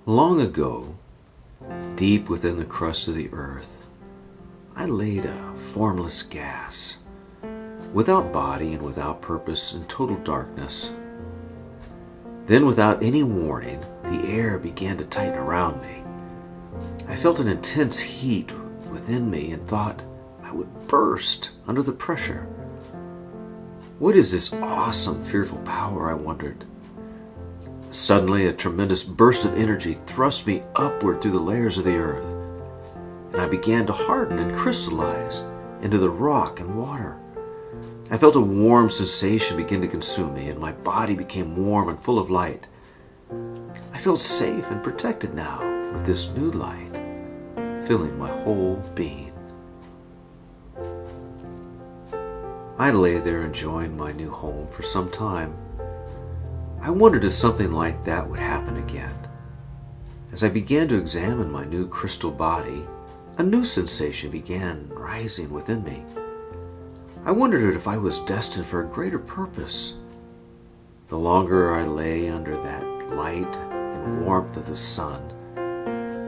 Long ago, deep within the crust of the earth, I laid a formless gas, without body and without purpose, in total darkness. Then, without any warning, the air began to tighten around me. I felt an intense heat within me and thought I would burst under the pressure. What is this awesome, fearful power, I wondered. Suddenly, a tremendous burst of energy thrust me upward through the layers of the earth, and I began to harden and crystallize into the rock and water. I felt a warm sensation begin to consume me, and my body became warm and full of light. I felt safe and protected now with this new light, filling my whole being. I lay there enjoying my new home for some time. I wondered if something like that would happen again. As I began to examine my new crystal body, a new sensation began rising within me. I wondered if I was destined for a greater purpose. The longer I lay under that light and warmth of the sun,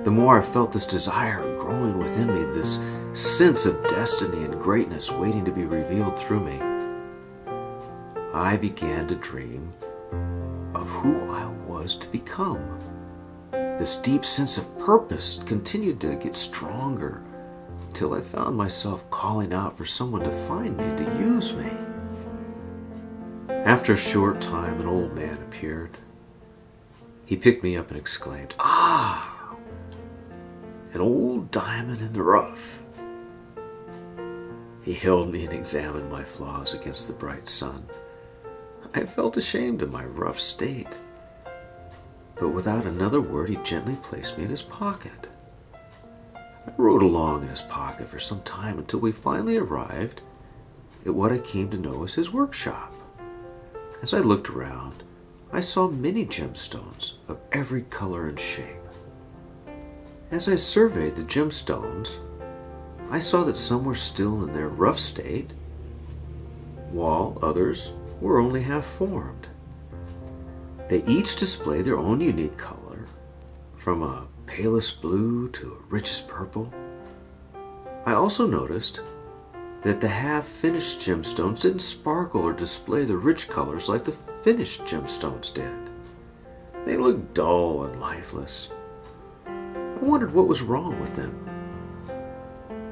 the more I felt this desire growing within me, this sense of destiny and greatness waiting to be revealed through me. I began to dream of who I was to become. This deep sense of purpose continued to get stronger until I found myself calling out for someone to find me, to use me. After a short time, an old man appeared. He picked me up and exclaimed, "Ah, an old diamond in the rough." He held me and examined my flaws against the bright sun. I felt ashamed of my rough state, but without another word, he gently placed me in his pocket. I rode along in his pocket for some time until we finally arrived at what I came to know as his workshop. As I looked around, I saw many gemstones of every color and shape. As I surveyed the gemstones, I saw that some were still in their rough state, while others were only half formed. They each display their own unique color, from a palest blue to a richest purple. I also noticed that the half-finished gemstones didn't sparkle or display the rich colors like the finished gemstones did. They looked dull and lifeless. I wondered what was wrong with them,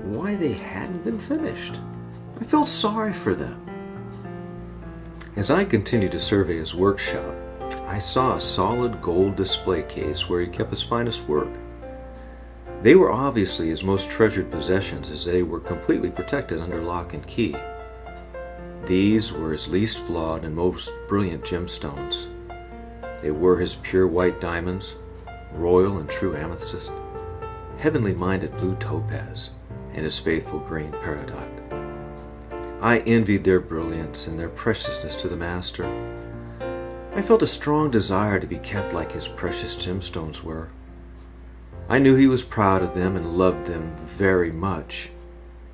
why they hadn't been finished. I felt sorry for them. As I continued to survey his workshop, I saw a solid gold display case where he kept his finest work. They were obviously his most treasured possessions, as they were completely protected under lock and key. These were his least flawed and most brilliant gemstones. They were his pure white diamonds, royal and true amethyst, heavenly minded blue topaz, and his faithful green peridot. I envied their brilliance and their preciousness to the master. I felt a strong desire to be kept like his precious gemstones were. I knew he was proud of them and loved them very much,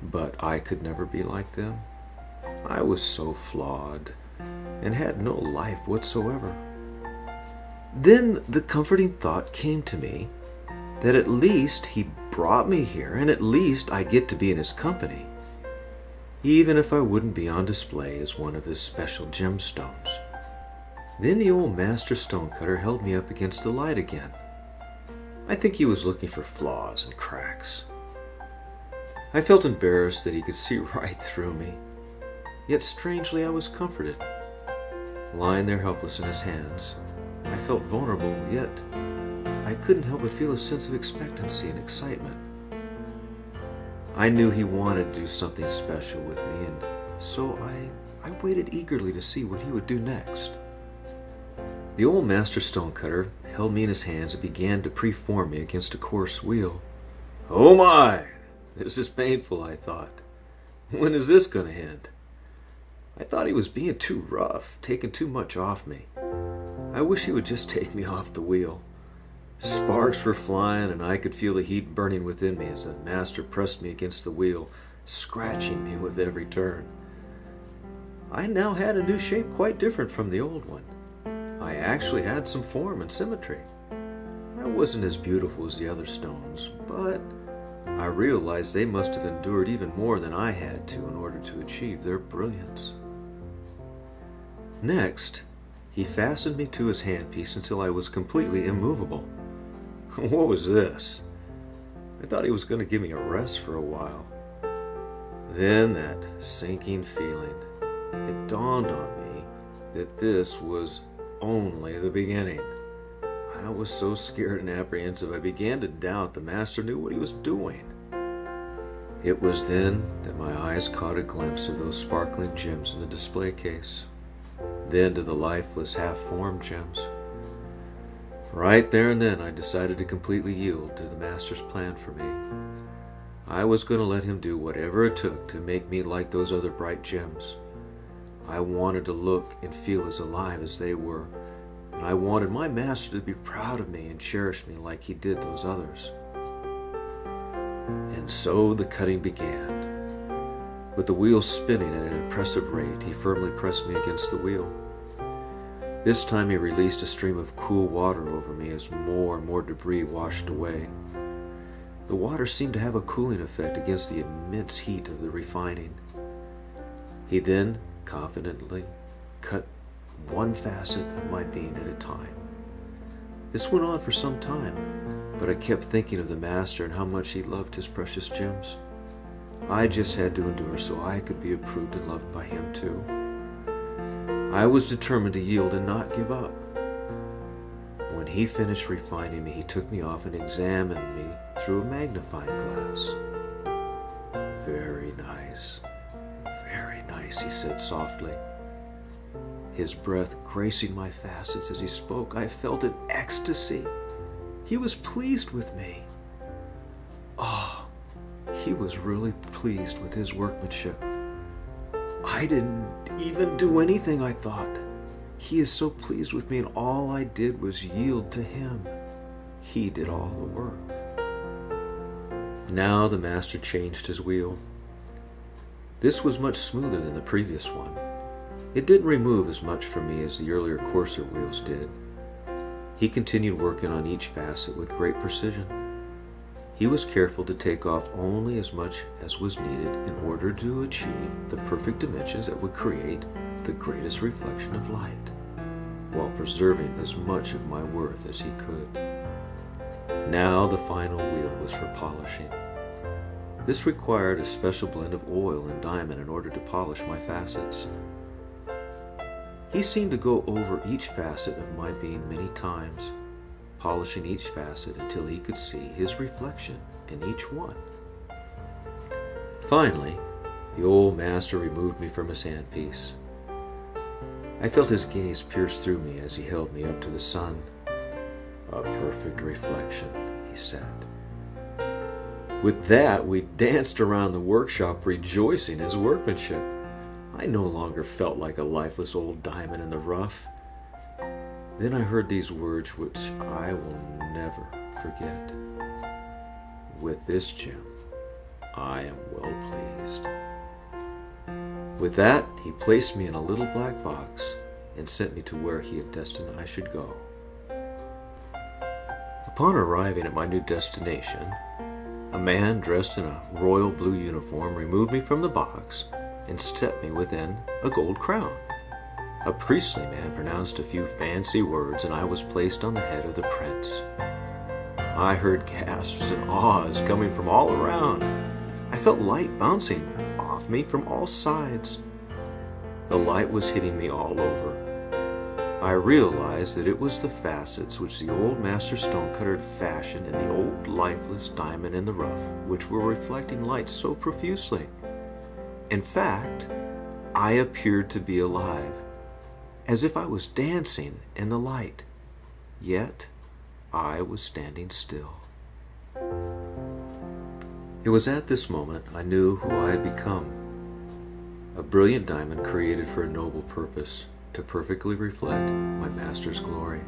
but I could never be like them. I was so flawed and had no life whatsoever. Then the comforting thought came to me that at least he brought me here, and at least I get to be in his company, even if I wouldn't be on display as one of his special gemstones. Then the old master stonecutter held me up against the light again. I think he was looking for flaws and cracks. I felt embarrassed that he could see right through me, yet strangely I was comforted. Lying there helpless in his hands, I felt vulnerable, yet I couldn't help but feel a sense of expectancy and excitement. I knew he wanted to do something special with me, and so I waited eagerly to see what he would do next. The old master stonecutter held me in his hands and began to preform me against a coarse wheel. "Oh my! This is painful," I thought. "When is this going to end?" I thought he was being too rough, taking too much off me. I wish he would just take me off the wheel. Sparks were flying, and I could feel the heat burning within me as the master pressed me against the wheel, scratching me with every turn. I now had a new shape quite different from the old one. I actually had some form and symmetry. I wasn't as beautiful as the other stones, but I realized they must have endured even more than I had to in order to achieve their brilliance. Next, he fastened me to his handpiece until I was completely immovable. What was this? I thought he was going to give me a rest for a while. Then that sinking feeling. It dawned on me that this was only the beginning. I was so scared and apprehensive I began to doubt the master knew what he was doing. It was then that my eyes caught a glimpse of those sparkling gems in the display case, then to the lifeless half-formed gems. Right there and then I decided to completely yield to the master's plan for me. I was going to let him do whatever it took to make me like those other bright gems. I wanted to look and feel as alive as they were, and I wanted my master to be proud of me and cherish me like he did those others. And so the cutting began. With the wheel spinning at an impressive rate, he firmly pressed me against the wheel. This time he released a stream of cool water over me as more and more debris washed away. The water seemed to have a cooling effect against the immense heat of the refining. He then confidently cut one facet of my being at a time. This went on for some time, but I kept thinking of the master and how much he loved his precious gems. I just had to endure so I could be approved and loved by him too. I was determined to yield and not give up. When he finished refining me, he took me off and examined me through a magnifying glass. Very nice. Very nice, he said softly. His breath gracing my facets as he spoke, I felt an ecstasy. He was pleased with me. Oh, he was really pleased with his workmanship. I didn't even do anything, I thought. He is so pleased with me, and all I did was yield to him. He did all the work. Now the master changed his wheel. This was much smoother than the previous one. It didn't remove as much from me as the earlier coarser wheels did. He continued working on each facet with great precision. He was careful to take off only as much as was needed in order to achieve the perfect dimensions that would create the greatest reflection of light, while preserving as much of my worth as he could. Now the final wheel was for polishing. This required a special blend of oil and diamond in order to polish my facets. He seemed to go over each facet of my being many times, polishing each facet until he could see his reflection in each one. Finally, the old master removed me from his handpiece. I felt his gaze pierce through me as he held me up to the sun. A perfect reflection, he said. With that, we danced around the workshop, rejoicing his workmanship. I no longer felt like a lifeless old diamond in the rough. Then I heard these words which I will never forget. With this gem, I am well pleased. With that, he placed me in a little black box and sent me to where he had destined I should go. Upon arriving at my new destination, a man dressed in a royal blue uniform removed me from the box and set me within a gold crown. A priestly man pronounced a few fancy words, and I was placed on the head of the prince. I heard gasps and ahs coming from all around. I felt light bouncing off me from all sides. The light was hitting me all over. I realized that it was the facets which the old master stonecutter had fashioned in the old lifeless diamond in the rough, which were reflecting light so profusely. In fact, I appeared to be alive, as if I was dancing in the light, yet I was standing still. It was at this moment I knew who I had become. A brilliant diamond created for a noble purpose, to perfectly reflect my master's glory.